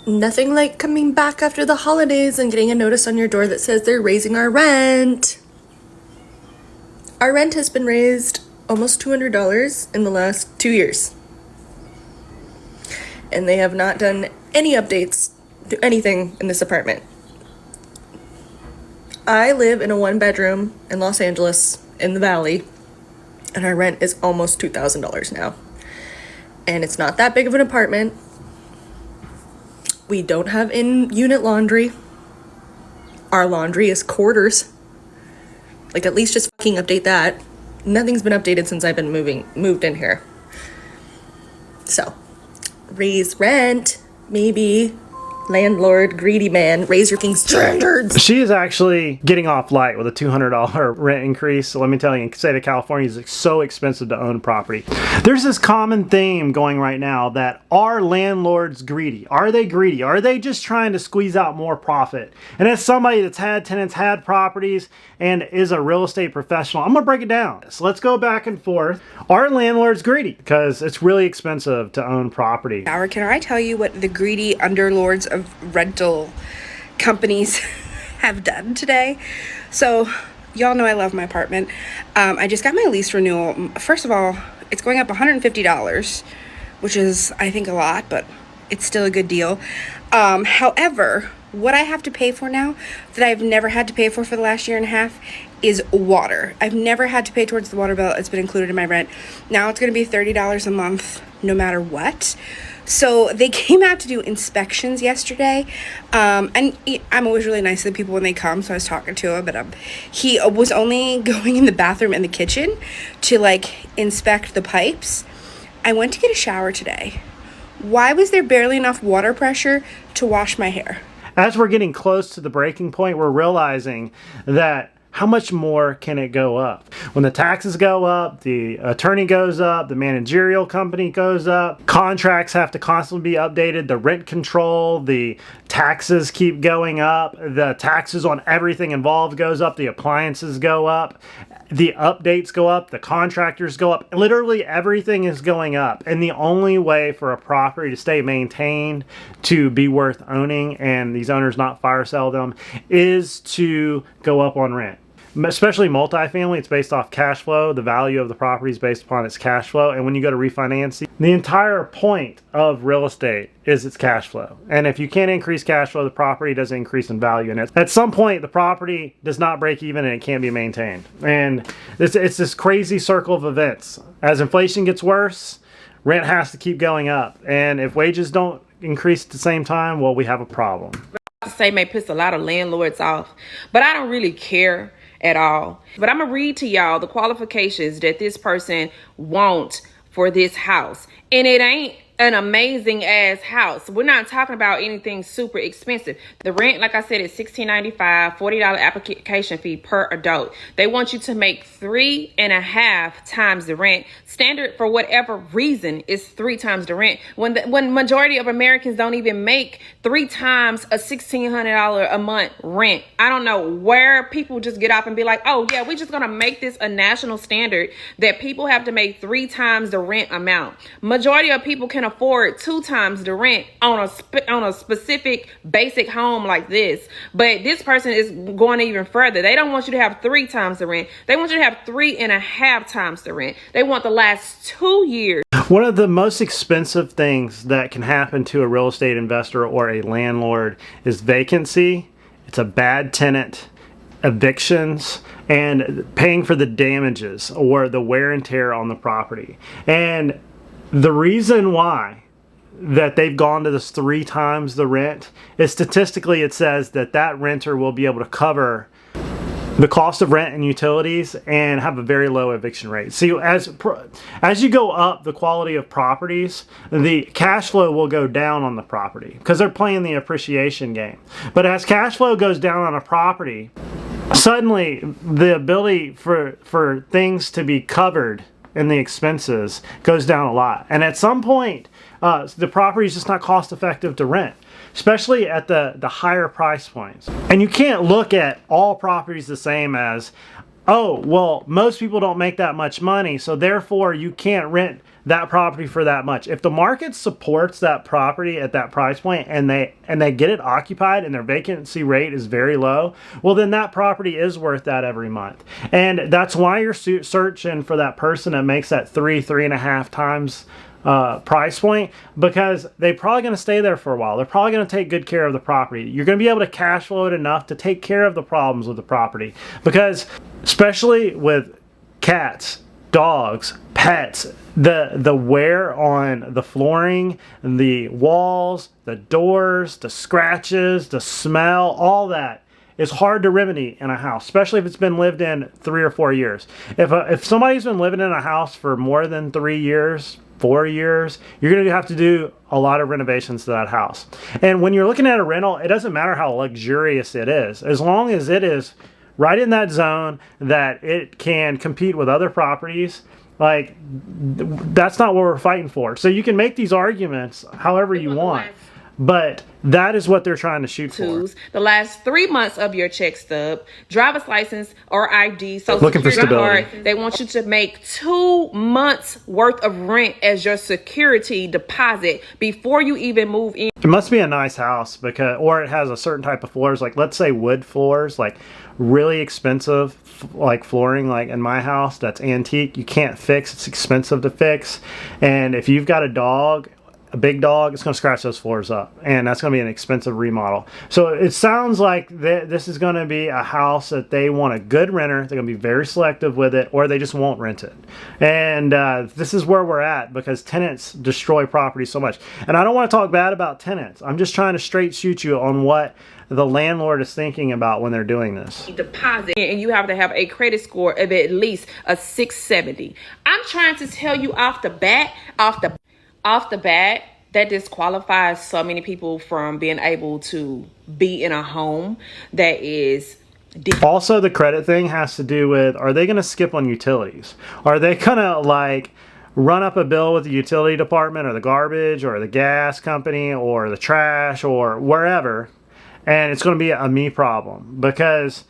Nothing like coming back after the holidays and getting a notice on your door that says they're raising our rent. Our rent has been raised almost $200 in the last 2 years. And they have not done any updates to anything in this apartment. I live in a 1-bedroom in Los Angeles in the Valley, and our rent is almost $2,000 now. And it's not that big of an apartment. We don't have in-unit laundry. Our laundry is quarters. Like, at least just fucking update that. Nothing's been updated since I've been moved in here. So, raise rent, maybe. Landlord, greedy man, raise your fucking standards. She is actually getting off light with a $200 rent increase. So let me tell you, in the state of California, it's so expensive to own property. There's this common theme going right now that are landlords greedy? Are they greedy? Are they just trying to squeeze out more profit? And as somebody that's had tenants, had properties, and is a real estate professional, I'm gonna break it down. So let's go back and forth. Are landlords greedy? Because it's really expensive to own property. Can I tell you what the greedy underlords of rental companies have done today? So y'all know I love my apartment. I just got my lease renewal. First of all, it's going up $150, which is, I think, a lot, but it's still a good deal. However, what I have to pay for now that I've never had to pay for the last year and a half is water. I've never had to pay towards the water bill. It's been included in my rent. Now it's going to be $30 a month no matter what. So they came out to do inspections yesterday, and I'm always really nice to the people when they come, so I was talking to him, but he was only going in the bathroom and the kitchen to, like, inspect the pipes. I went to get a shower today. Why was there barely enough water pressure to wash my hair? As we're getting close to the breaking point, we're realizing that how much more can it go up? When the taxes go up, the attorney goes up, the managerial company goes up, contracts have to constantly be updated, the rent control, the taxes keep going up, the taxes on everything involved goes up, the appliances go up, the updates go up, the contractors go up. Literally everything is going up. And the only way for a property to stay maintained, to be worth owning, and these owners not fire sell them, is to go up on rent. Especially multifamily, it's based off cash flow. The value of the property is based upon its cash flow. And when you go to refinance, the entire point of real estate is its cash flow. And if you can't increase cash flow, the property doesn't increase in value. And at some point, the property does not break even and it can't be maintained. And it's this crazy circle of events. As inflation gets worse, rent has to keep going up. And if wages don't increase at the same time, well, we have a problem. To say may piss a lot of landlords off, but I don't really care at all. But I'm gonna read to y'all the qualifications that this person wants for this house. And it ain't an amazing ass house. We're not talking about anything super expensive. The rent, like I said, is $16.95, $40 application fee per adult. They want you to make 3.5 times the rent. Standard for whatever reason is 3 times the rent. When majority of Americans don't even make 3 times a $1,600 a month rent. I don't know where people just get up and be like, oh yeah, we're just gonna make this a national standard that people have to make 3 times the rent amount. Majority of people can afford 2 times the rent on a specific basic home like this. But this person is going even further. They don't want you to have 3 times the rent. They want you to have 3.5 times the rent. They want the last 2 years. One of the most expensive things that can happen to a real estate investor or a landlord is vacancy. It's a bad tenant, evictions, and paying for the damages or the wear and tear on the property. And the reason why that they've gone to this 3 times the rent is statistically it says that that renter will be able to cover the cost of rent and utilities and have a very low eviction rate. See, as you go up the quality of properties, the cash flow will go down on the property because they're playing the appreciation game. But as cash flow goes down on a property, suddenly the ability for things to be covered and the expenses goes down a lot. And at some point, the property is just not cost effective to rent, especially at the higher price points. And you can't look at all properties the same as, oh, well, most people don't make that much money, so therefore you can't rent that property for that much. If the market supports that property at that price point and they get it occupied and their vacancy rate is very low, well, then that property is worth that every month. And that's why you're searching for that person that makes that 3.5 times price point, because they're probably going to stay there for a while. They're probably going to take good care of the property. You're going to be able to cash flow it enough to take care of the problems with the property, because especially with cats, dogs, pets, the wear on the flooring, the walls, the doors, the scratches, the smell, all that is hard to remedy in a house, especially if it's been lived in 3 or 4 years. If somebody's been living in a house for more than 3 years, 4 years, you're going to have to do a lot of renovations to that house. And when you're looking at a rental, it doesn't matter how luxurious it is, as long as it is right in that zone that it can compete with other properties. Like, that's not what we're fighting for. So you can make these arguments however you want, but that is what they're trying to shoot for. The last 3 months of your check stub, driver's license or ID, Social Looking for Security stability. card. They want you to make 2 months worth of rent as your security deposit before you even move in. It must be a nice house, or it has a certain type of floors, like let's say wood floors, like really expensive, like flooring, like in my house that's antique, you can't fix, it's expensive to fix. And if you've got a big dog, it's going to scratch those floors up, and that's going to be an expensive remodel. So it sounds like this is going to be a house that they want a good renter. They're going to be very selective with it, or they just won't rent it. And this is where we're at, because tenants destroy property so much. And I don't want to talk bad about tenants. I'm just trying to straight shoot you on what the landlord is thinking about when they're doing this. Deposit, and you have to have a credit score of at least a 670. I'm trying to tell you off the bat, that disqualifies so many people from being able to be in a home that is. Also, the credit thing has to do with, are they going to skip on utilities? Are they going to like run up a bill with the utility department or the garbage or the gas company or the trash or wherever, and it's going to be a me problem? Because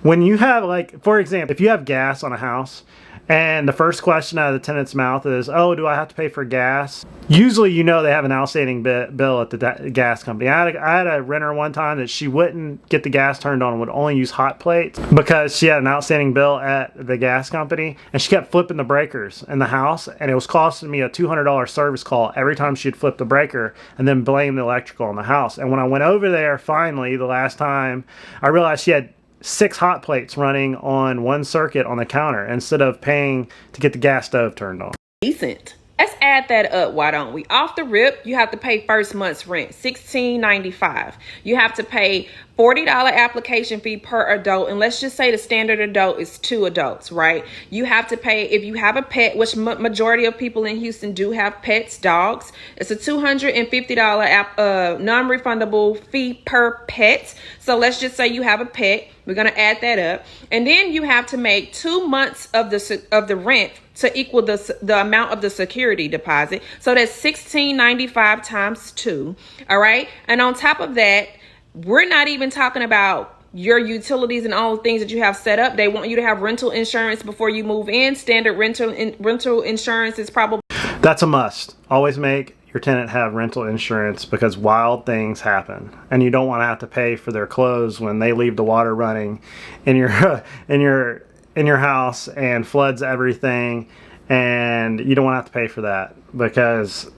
when you have, like, for example, if you have gas on a house and the first question out of the tenant's mouth is, oh, do I have to pay for gas? Usually, you know, they have an outstanding bill at the gas company. I had a renter one time that she wouldn't get the gas turned on and would only use hot plates because she had an outstanding bill at the gas company, and she kept flipping the breakers in the house, and it was costing me a $200 service call every time she'd flip the breaker and then blame the electrical in the house. And when I went over there finally the last time, I realized she had 6 hot plates running on one circuit on the counter instead of paying to get the gas stove turned on. Decent. Let's add that up, why don't we? Off the rip, you have to pay first month's rent, $16.95. You have to pay $40 application fee per adult, and let's just say the standard adult is 2 adults, right? You have to pay, if you have a pet, which majority of people in Houston do have pets, dogs, it's a $250 non-refundable fee per pet. So let's just say you have a pet. We're going to add that up. And then you have to make 2 months of the rent to equal the amount of the security deposit. So that's $16.95 times 2. All right. And on top of that, we're not even talking about your utilities and all the things that you have set up. They want you to have rental insurance before you move in. Standard rental insurance is probably. That's a must. Always make your tenant have rental insurance, because wild things happen, and you don't want to have to pay for their clothes when they leave the water running in your house and floods everything, and you don't want to have to pay for that, because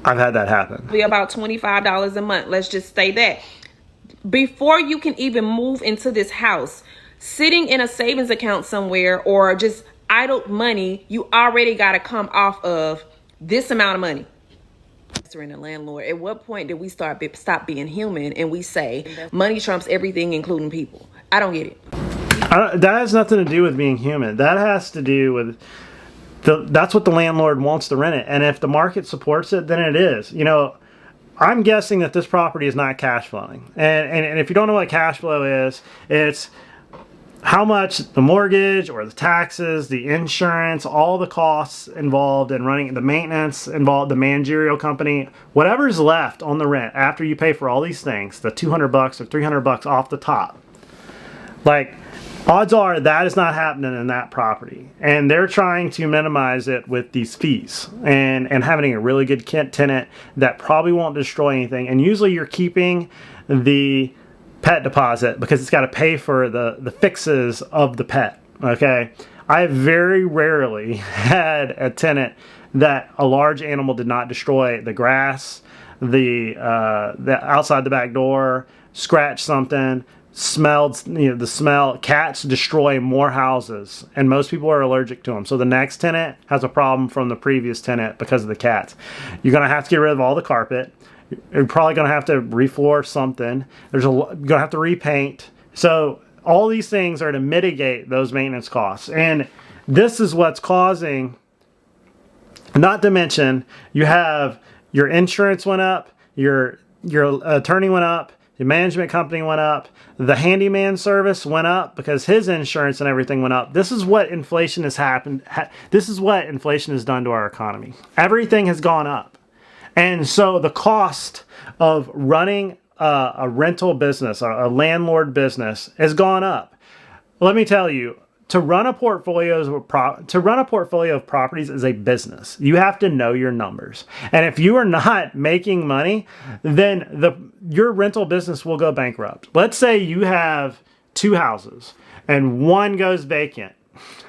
I've had that happen. Be about $25 a month. Let's just say that. Before you can even move into this house, sitting in a savings account somewhere or just idle money, you already got to come off of this amount of money. And a landlord, at what point did we stop being human and we say money trumps everything, including people? I don't get it. That has nothing to do with being human. That has to do with that's what the landlord wants to rent it, and if the market supports it, then it is. You know, I'm guessing that this property is not cash flowing, and if you don't know what cash flow is, it's how much the mortgage or the taxes, the insurance, all the costs involved in running, the maintenance involved, the managerial company, whatever's left on the rent after you pay for all these things, the $200 or $300 off the top. Like, odds are that is not happening in that property. And they're trying to minimize it with these fees and having a really good tenant that probably won't destroy anything. And usually you're keeping the pet deposit because it's got to pay for the fixes of the pet. Okay. I very rarely had a tenant that a large animal did not destroy the grass, the outside the back door, scratch something, smelled, the smell. Cats destroy more houses, and most people are allergic to them. So the next tenant has a problem from the previous tenant because of the cats. You're going to have to get rid of all the carpet. You're probably going to have to refloor something. You're going to have to repaint. So all these things are to mitigate those maintenance costs. And this is what's causing, not to mention, you have your insurance went up, your attorney went up, the management company went up, the handyman service went up because his insurance and everything went up. This is what inflation has happened. This is what inflation has done to our economy. Everything has gone up. And so the cost of running a rental business, a landlord business, has gone up. Let me tell you, to run a portfolio of properties is a business. You have to know your numbers. And if you are not making money, then your rental business will go bankrupt. Let's say you have 2 houses and one goes vacant.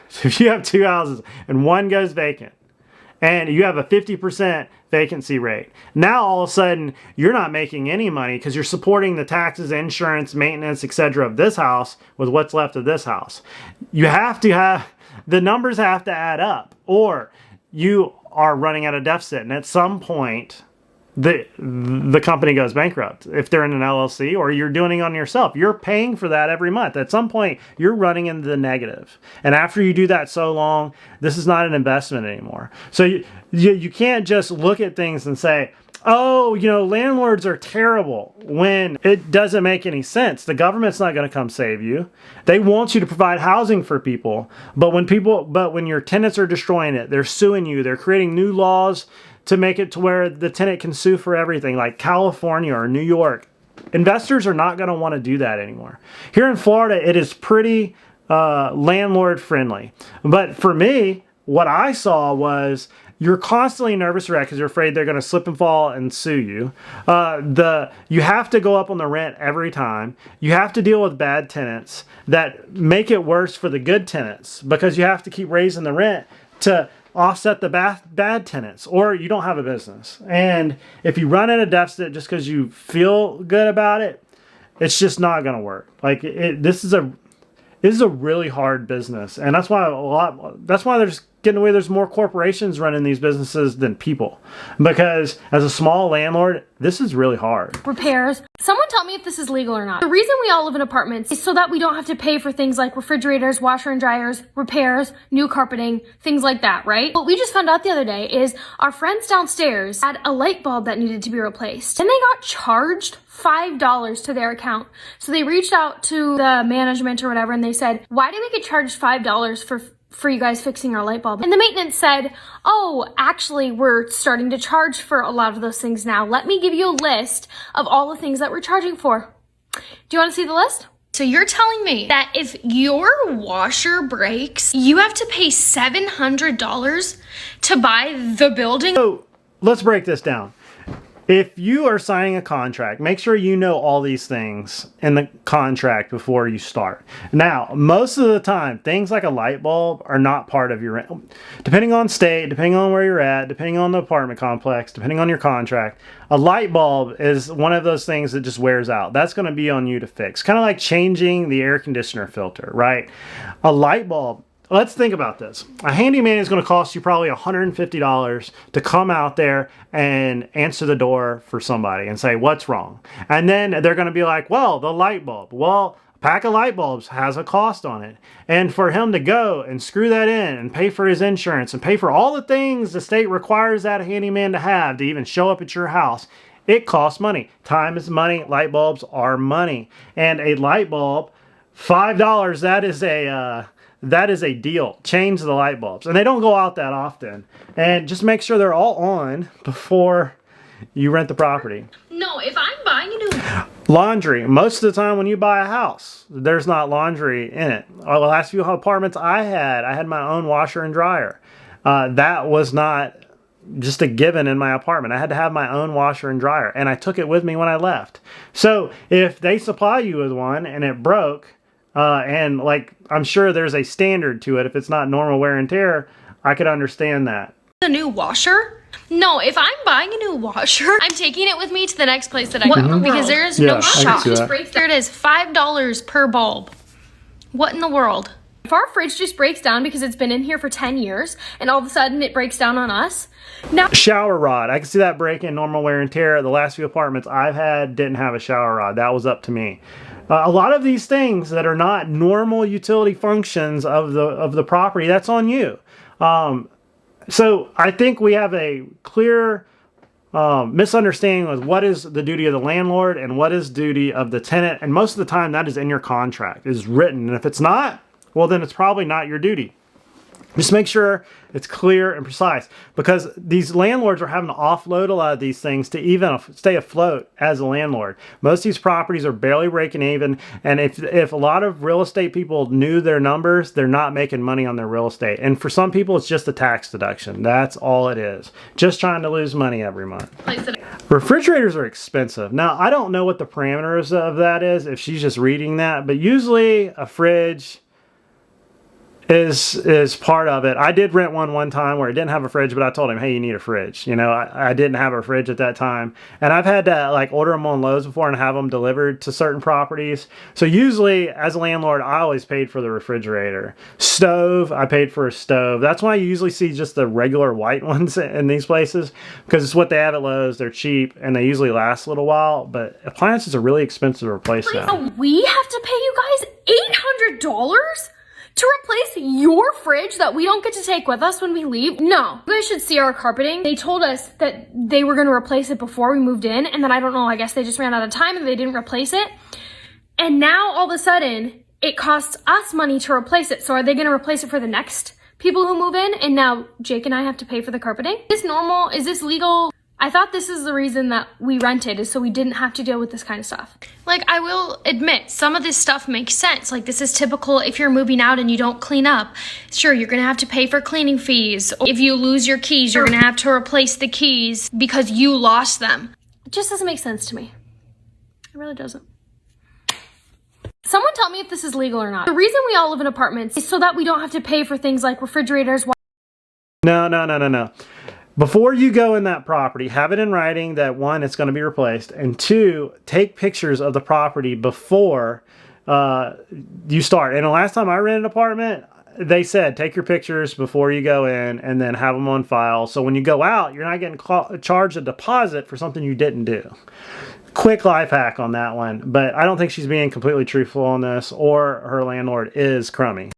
So if you have 2 houses and one goes vacant and you have a 50% vacancy rate, now all of a sudden you're not making any money because you're supporting the taxes, insurance, maintenance, etc. of this house with what's left of this house. You have to have, the numbers have to add up, or you are running at a deficit, and at some point the company goes bankrupt. If they're in an LLC, or you're doing it on yourself, you're paying for that every month. At some point you're running into the negative, and after you do that so long, this is not an investment anymore. So you can't just look at things and say, oh, landlords are terrible, when it doesn't make any sense. The government's not going to come save you. They want you to provide housing for people, but when your tenants are destroying it, they're suing you. They're creating new laws to make it to where the tenant can sue for everything, like California or New York. Investors are not going to want to do that anymore. Here in Florida, it is pretty landlord friendly. But for me, what I saw was you're constantly nervous wreck because you're afraid they're going to slip and fall and sue you. You have to go up on the rent every time. You have to deal with bad tenants that make it worse for the good tenants because you have to keep raising the rent to offset the bad tenants, or you don't have a business. And if you run at a deficit just because you feel good about it, it's just not going to work. Like this is a really hard business, and that's why there's more corporations running these businesses than people, because as a small landlord, this is really hard. Repairs. Someone tell me if this is legal or not. The reason we all live in apartments is so that we don't have to pay for things like refrigerators, washer and dryers, repairs, new carpeting, things like that, right? What we just found out the other day is our friends downstairs had a light bulb that needed to be replaced, and they got charged $5 to their account. So they reached out to the management or whatever, and they said, why do we get charged $5 for you guys fixing our light bulb? And the maintenance said, oh, actually, we're starting to charge for a lot of those things now. Let me give you a list of all the things that we're charging for. Do you want to see the list? So you're telling me that if your washer breaks, you have to pay $700 to buy the building? So let's break this down. If you are signing a contract, make sure you know all these things in the contract before you start. Now, most of the time, things like a light bulb are not part of your rent. Depending on state, depending on where you're at, depending on the apartment complex, depending on your contract, a light bulb is one of those things that just wears out. That's going to be on you to fix. Kind of like changing the air conditioner filter, right? A light bulb. Let's think about this. A handyman is going to cost you probably $150 to come out there and answer the door for somebody and say, what's wrong? And then they're going to be like, well, the light bulb. Well, a pack of light bulbs has a cost on it. And for him to go and screw that in and pay for his insurance and pay for all the things the state requires that handyman to have to even show up at your house, it costs money. Time is money. Light bulbs are money. And a light bulb, $5, that is a deal. Change the light bulbs. And they don't go out that often. And just make sure they're all on before you rent the property. No, if I'm buying a new... Laundry. Most of the time when you buy a house, there's not laundry in it. The last few apartments I had my own washer and dryer. That was not just a given in my apartment. I had to have my own washer and dryer, and I took it with me when I left. So if they supply you with one and it broke, and like I'm sure there's a standard to it, if it's not normal wear and tear, I could understand that. A new washer? No, if I'm buying a new washer, I'm taking it with me to the next place that I go because there is no shop. There it is, $5 per bulb. What in the world? If our fridge just breaks down because it's been in here for 10 years and all of a sudden it breaks down on us. Now, shower rod. I can see that break in normal wear and tear. The last few apartments I've had didn't have a shower rod. That was up to me. A lot of these things that are not normal utility functions of the property, that's on you. So I think we have a clear misunderstanding of what is the duty of the landlord and what is duty of the tenant. And most of the time that is in your contract, is written. And if it's not, well, then it's probably not your duty. Just make sure it's clear and precise, because these landlords are having to offload a lot of these things to even stay afloat as a landlord. Most of these properties are barely breaking even, and if a lot of real estate people knew their numbers, they're not making money on their real estate. And for some people, it's just a tax deduction. That's all it is. Just trying to lose money every month. Refrigerators are expensive. Now, I don't know what the parameters of that is, if she's just reading that, but usually a fridge is part of it. I did rent one time where it didn't have a fridge, but I told him, hey, you need a fridge. You know, I didn't have a fridge at that time. And I've had to like order them on Lowe's before and have them delivered to certain properties. So usually as a landlord, I always paid for the refrigerator. Stove, I paid for a stove. That's why you usually see just the regular white ones in these places, because it's what they have at Lowe's. They're cheap and they usually last a little while, but appliances are really expensive to replace now. We have to pay you guys $800? To replace your fridge that we don't get to take with us when we leave? No. You guys should see our carpeting. They told us that they were going to replace it before we moved in, and then I don't know, I guess they just ran out of time and they didn't replace it. And now all of a sudden, it costs us money to replace it. So are they going to replace it for the next people who move in? And now Jake and I have to pay for the carpeting? Is this normal? Is this legal? I thought this is the reason that we rented, is so we didn't have to deal with this kind of stuff. Like, I will admit, some of this stuff makes sense. Like, this is typical if you're moving out and you don't clean up. Sure, you're gonna have to pay for cleaning fees. If you lose your keys, you're gonna have to replace the keys because you lost them. It just doesn't make sense to me. It really doesn't. Someone tell me if this is legal or not. The reason we all live in apartments is so that we don't have to pay for things like refrigerators. No. Before you go in that property, have it in writing that one, it's going to be replaced, and two, take pictures of the property before you start. And the last time I rented an apartment, they said take your pictures before you go in and then have them on file. So when you go out, you're not getting charged a deposit for something you didn't do. Quick life hack on that one, but I don't think she's being completely truthful on this, or her landlord is crummy.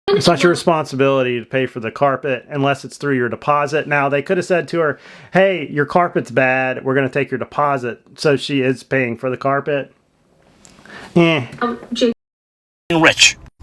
It's not your responsibility to pay for the carpet unless it's through your deposit. Now, they could have said to her, hey, your carpet's bad, we're going to take your deposit. So she is paying for the carpet. Rich.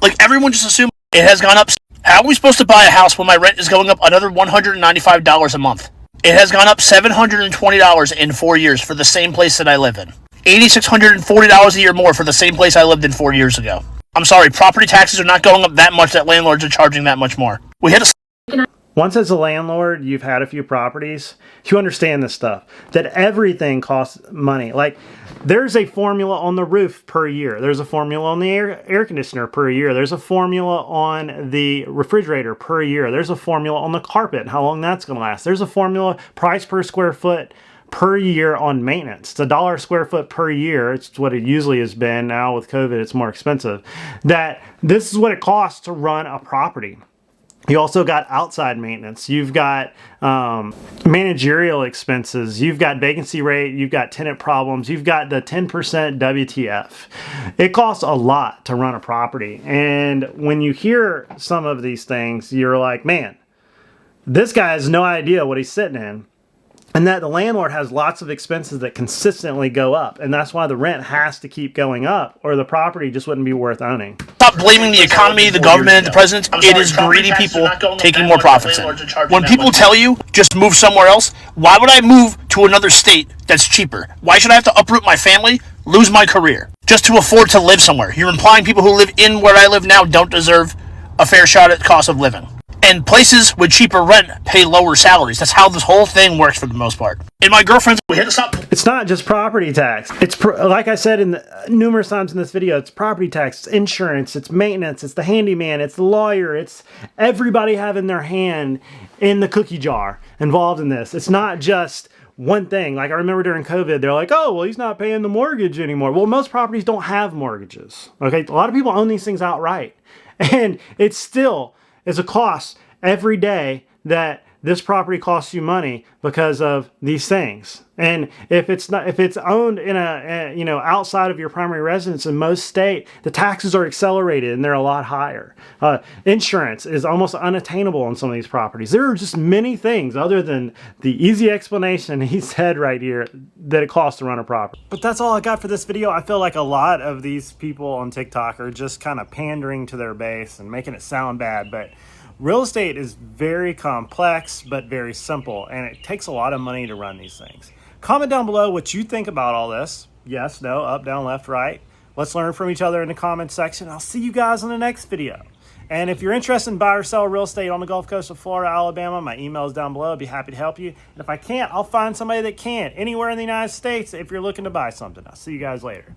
Like, everyone just assumed it has gone up. How are we supposed to buy a house when my rent is going up another $195 a month? It has gone up $720 in 4 years for the same place that I live in. $8,640 a year more for the same place I lived in 4 years ago. I'm sorry, property taxes are not going up that much that landlords are charging that much more. We hit a... Once as a landlord, you've had a few properties, you understand this stuff, that everything costs money. Like, there's a formula on the roof per year. There's a formula on the air conditioner per year. There's a formula on the refrigerator per year. There's a formula on the carpet and how long that's going to last. There's a formula, price per square foot per year on maintenance. It's $1 a square foot per year. It's what it usually has been. Now with COVID, it's more expensive. That this is what it costs to run a property. You also got outside maintenance. You've got managerial expenses. You've got vacancy rate. You've got tenant problems. You've got the 10% WTF. It costs a lot to run a property. And when you hear some of these things, you're like, man, this guy has no idea what he's sitting in. And that the landlord has lots of expenses that consistently go up. And that's why the rent has to keep going up, or the property just wouldn't be worth owning. stop blaming the economy, the government, and the president. It is greedy people taking more profits in. When people tell you, just move somewhere else, why would I move to another state that's cheaper? Why should I have to uproot my family, lose my career, just to afford to live somewhere? You're implying people who live in where I live now don't deserve a fair shot at cost of living. And places with cheaper rent pay lower salaries. That's how this whole thing works for the most part. And my girlfriend's... It's not just property tax. It's like I said numerous times in this video, it's property tax, it's insurance, it's maintenance, it's the handyman, it's the lawyer, it's everybody having their hand in the cookie jar involved in this. It's not just one thing. Like I remember during COVID, they're like, oh, well, he's not paying the mortgage anymore. Well, most properties don't have mortgages. Okay, a lot of people own these things outright. And it still is a cost every day that this property costs you money because of these things. And if it's owned in outside of your primary residence in most state, the taxes are accelerated and they're a lot higher. Insurance is almost unattainable on some of these properties. There are just many things other than the easy explanation he said right here that it costs to run a property. But that's all I got for this video. I feel like a lot of these people on TikTok are just kind of pandering to their base and making it sound bad, but real estate is very complex, but very simple, and it takes a lot of money to run these things. Comment down below what you think about all this. Yes, no, up, down, left, right. Let's learn from each other in the comments section. I'll see you guys in the next video. And if you're interested in buy or sell real estate on the Gulf Coast of Florida, Alabama, my email is down below. I'd be happy to help you. And if I can't, I'll find somebody that can anywhere in the United States if you're looking to buy something. I'll see you guys later.